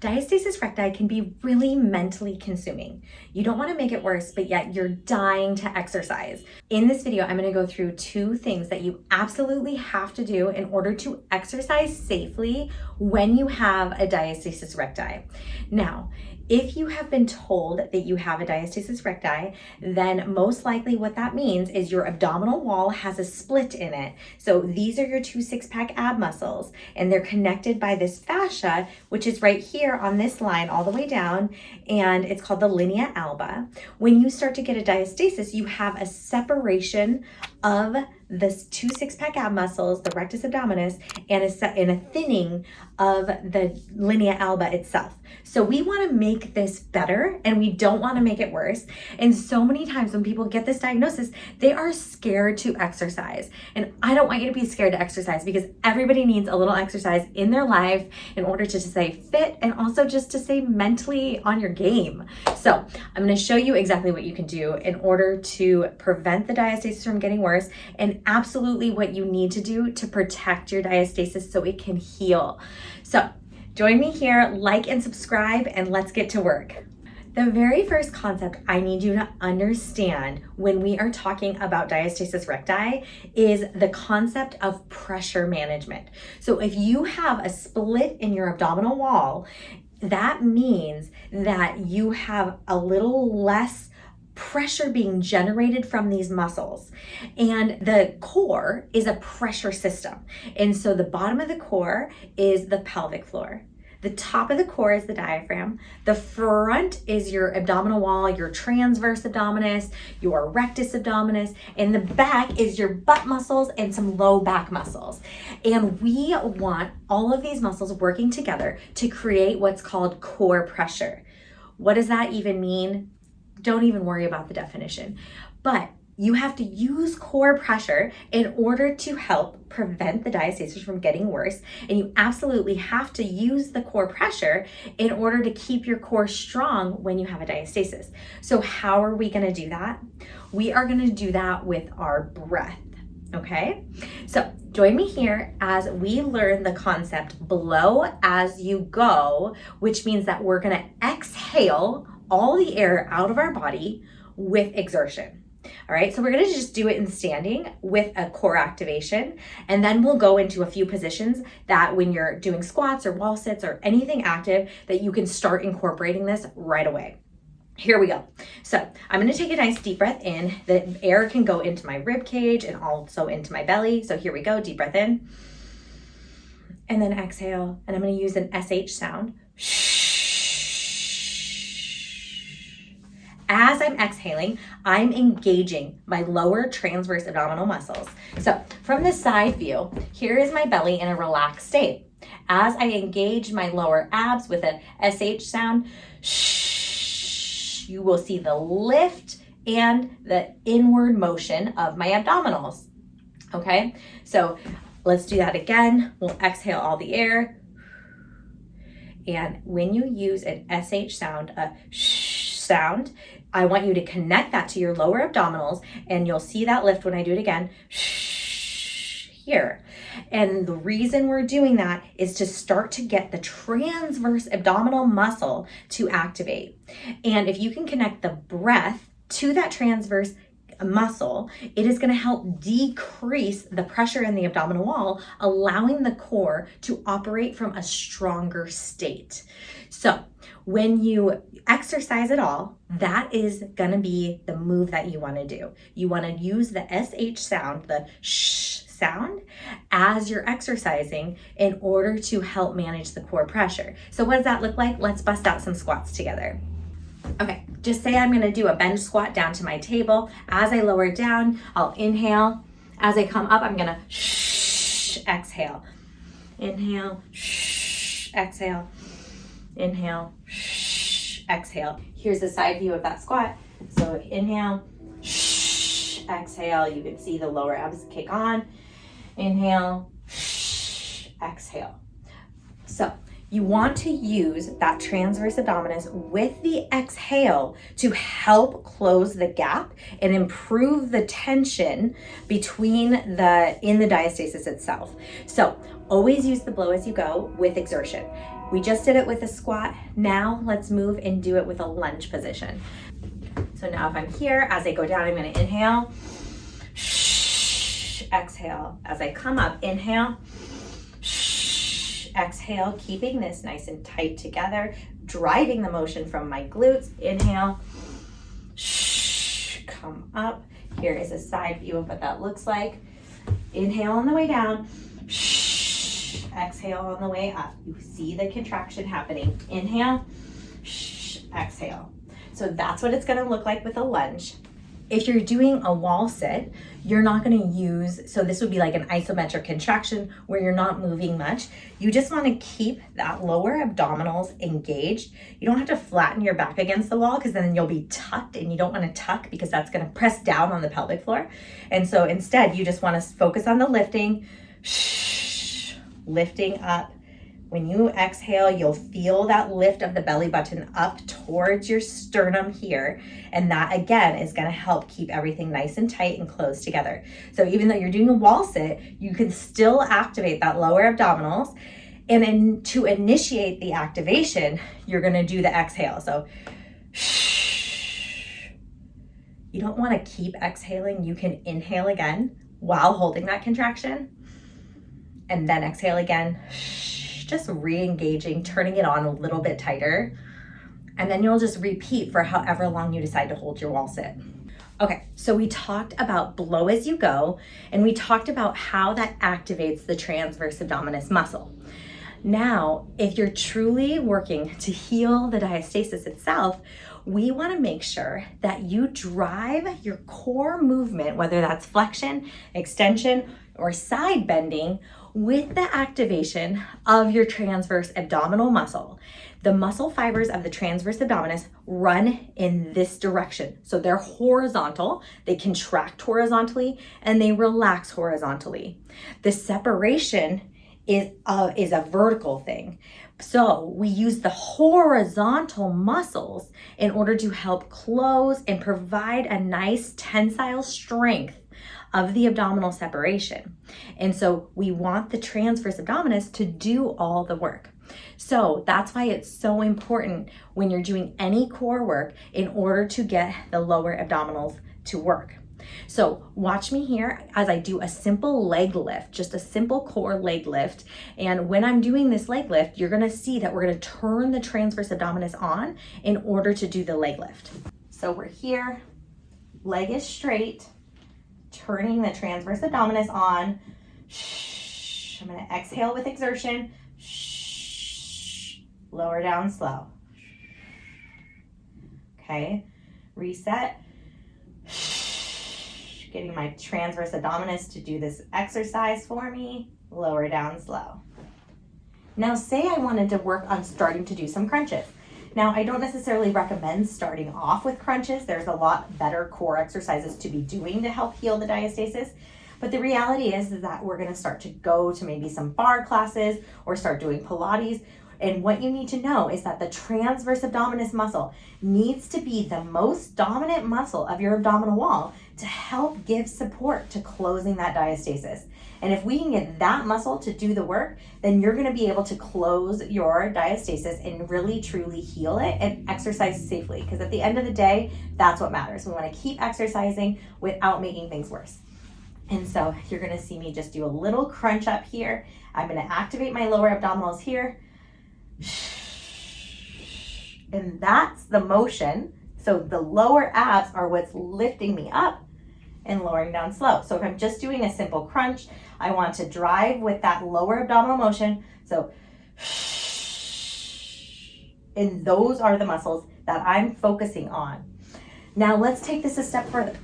Diastasis recti can be really mentally consuming. You don't want to make it worse, but yet you're dying to exercise. In this video, I'm going to go through 2 things that you absolutely have to do in order to exercise safely when you have a diastasis recti. Now, if you have been told that you have a diastasis recti, then most likely what that means is your abdominal wall has a split in it. So these are your 2 six-pack ab muscles, and they're connected by this fascia, which is right here on this line all the way down, and it's called the linea alba. When you start to get a diastasis, you have a separation of the 2 six-pack ab muscles, the rectus abdominis, and a thinning of the linea alba itself. So we want to make this better, and we don't want to make it worse. And so many times when people get this diagnosis, they are scared to exercise. And I don't want you to be scared to exercise, because everybody needs a little exercise in their life in order to stay fit and also just to stay mentally on your game. So I'm going to show you exactly what you can do in order to prevent the diastasis from getting worse, and absolutely what you need to do to protect your diastasis so it can heal. So join me here, like and subscribe, and let's get to work. The very first concept I need you to understand when we are talking about diastasis recti is the concept of pressure management. So if you have a split in your abdominal wall, that means that you have a little less pressure being generated from these muscles. And the core is a pressure system. And so the bottom of the core is the pelvic floor. The top of the core is the diaphragm. The front is your abdominal wall, your transverse abdominis, your rectus abdominis, and the back is your butt muscles and some low back muscles. And we want all of these muscles working together to create what's called core pressure. What does that even mean? Don't even worry about the definition. But you have to use core pressure in order to help prevent the diastasis from getting worse. And you absolutely have to use the core pressure in order to keep your core strong when you have a diastasis. So how are we going to do that? We are going to do that with our breath. Okay, so join me here as we learn the concept blow as you go, which means that we're going to exhale all the air out of our body with exertion. All right, so we're going to just do it in standing with a core activation, and then we'll go into a few positions that when you're doing squats or wall sits or anything active, that you can start incorporating this right away. Here we go. So I'm going to take a nice deep breath in. The air can go into my rib cage and also into my belly. So here we go, deep breath in, and then exhale, and I'm going to use an SH sound. As I'm exhaling, I'm engaging my lower transverse abdominal muscles. So from the side view, here is my belly in a relaxed state. As I engage my lower abs with a SH sound, you will see the lift and the inward motion of my abdominals. Okay, so let's do that again. We'll exhale all the air. And when you use an SH sound, a sound, I want you to connect that to your lower abdominals, and you'll see that lift when I do it again. Here. And the reason we're doing that is to start to get the transverse abdominal muscle to activate. And if you can connect the breath to that transverse muscle, it is going to help decrease the pressure in the abdominal wall, allowing the core to operate from a stronger state. So when you exercise at all, that is going to be the move that you want to do. You want to use the SH sound, the sh sound, as you're exercising in order to help manage the core pressure. So what does that look like? Let's bust out some squats together. Okay, just say I'm going to do a bench squat down to my table. As I lower down, I'll inhale. As I come up, I'm going to exhale. Inhale, exhale. Inhale, exhale. Here's the side view of that squat. So inhale, exhale. You can see the lower abs kick on. Inhale, exhale. So you want to use that transverse abdominis with the exhale to help close the gap and improve the tension between in the diastasis itself. So always use the blow as you go with exertion. We just did it with a squat. Now let's move and do it with a lunge position. So now if I'm here, as I go down, I'm gonna inhale, exhale. As I come up, inhale, exhale, keeping this nice and tight together, driving the motion from my glutes. Inhale, come up. Here is a side view of what that looks like. Inhale on the way down, exhale on the way up. You see the contraction happening. Inhale, exhale. So that's what it's gonna look like with a lunge. If you're doing a wall sit, you're not gonna use, so this would be like an isometric contraction where you're not moving much. You just wanna keep that lower abdominals engaged. You don't have to flatten your back against the wall because then you'll be tucked, and you don't wanna tuck because that's gonna press down on the pelvic floor. And so instead, you just wanna focus on the lifting, lifting up. When you exhale, you'll feel that lift of the belly button up towards your sternum here. And that again is gonna help keep everything nice and tight and close together. So even though you're doing a wall sit, you can still activate that lower abdominals. And to initiate the activation, you're gonna do the exhale. So you don't wanna keep exhaling. You can inhale again while holding that contraction, and then exhale again. Just re-engaging, turning it on a little bit tighter. And then you'll just repeat for however long you decide to hold your wall sit. Okay, so we talked about blow as you go, and we talked about how that activates the transverse abdominis muscle. Now, if you're truly working to heal the diastasis itself, we wanna make sure that you drive your core movement, whether that's flexion, extension, or side bending, with the activation of your transverse abdominal muscle. The muscle fibers of the transverse abdominis run in this direction. So they're horizontal, they contract horizontally, and they relax horizontally. The separation is a vertical thing. So we use the horizontal muscles in order to help close and provide a nice tensile strength of the abdominal separation. And so we want the transverse abdominis to do all the work. So that's why it's so important when you're doing any core work in order to get the lower abdominals to work. So watch me here as I do a simple leg lift, just a simple core leg lift. And when I'm doing this leg lift, you're gonna see that we're gonna turn the transverse abdominis on in order to do the leg lift. So we're here, leg is straight, turning the transverse abdominis on. I'm gonna exhale with exertion. Lower down slow. Okay, reset. Getting my transverse abdominis to do this exercise for me. Lower down slow. Now say I wanted to work on starting to do some crunches. Now, I don't necessarily recommend starting off with crunches. There's a lot better core exercises to be doing to help heal the diastasis. But the reality is that we're gonna start to go to maybe some bar classes or start doing Pilates. And what you need to know is that the transverse abdominis muscle needs to be the most dominant muscle of your abdominal wall to help give support to closing that diastasis. And if we can get that muscle to do the work, then you're gonna be able to close your diastasis and really truly heal it and exercise safely. Because at the end of the day, that's what matters. We wanna keep exercising without making things worse. And so you're gonna see me just do a little crunch up here. I'm gonna activate my lower abdominals here. And that's the motion. So the lower abs are what's lifting me up and lowering down slow. So if I'm just doing a simple crunch, I want to drive with that lower abdominal motion. So, and those are the muscles that I'm focusing on. Now let's take this a step further.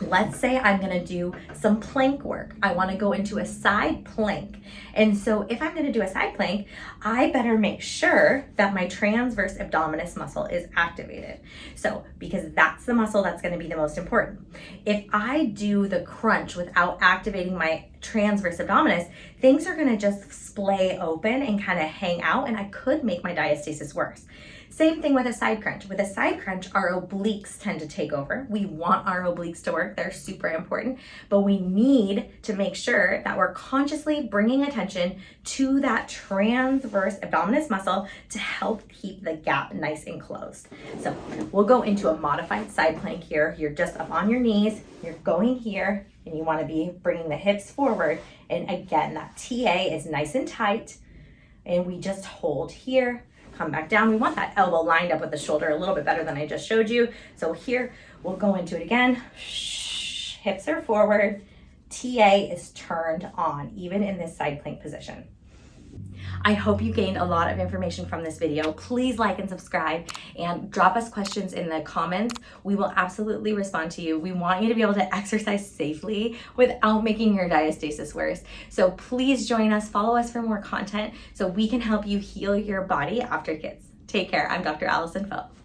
Let's say I'm gonna do some plank work. I wanna go into a side plank. And so if I'm gonna do a side plank, I better make sure that my transverse abdominis muscle is activated. So, because that's the muscle that's gonna be the most important. If I do the crunch without activating my transverse abdominis, things are gonna just splay open and kind of hang out, and I could make my diastasis worse. Same thing with a side crunch. With a side crunch, our obliques tend to take over. We want our obliques to work. They're super important, but we need to make sure that we're consciously bringing attention to that transverse abdominis muscle to help keep the gap nice and closed. So we'll go into a modified side plank here. You're just up on your knees, you're going here, and you want to be bringing the hips forward. And again, that TA is nice and tight, and we just hold here. Come back down. We want that elbow lined up with the shoulder a little bit better than I just showed you. So here, we'll go into it again. Hips are forward. TA is turned on, even in this side plank position. I hope you gained a lot of information from this video. Please like and subscribe and drop us questions in the comments. We will absolutely respond to you. We want you to be able to exercise safely without making your diastasis worse. So please join us, follow us for more content so we can help you heal your body after kids. Take care. I'm Dr. Allison Phelps.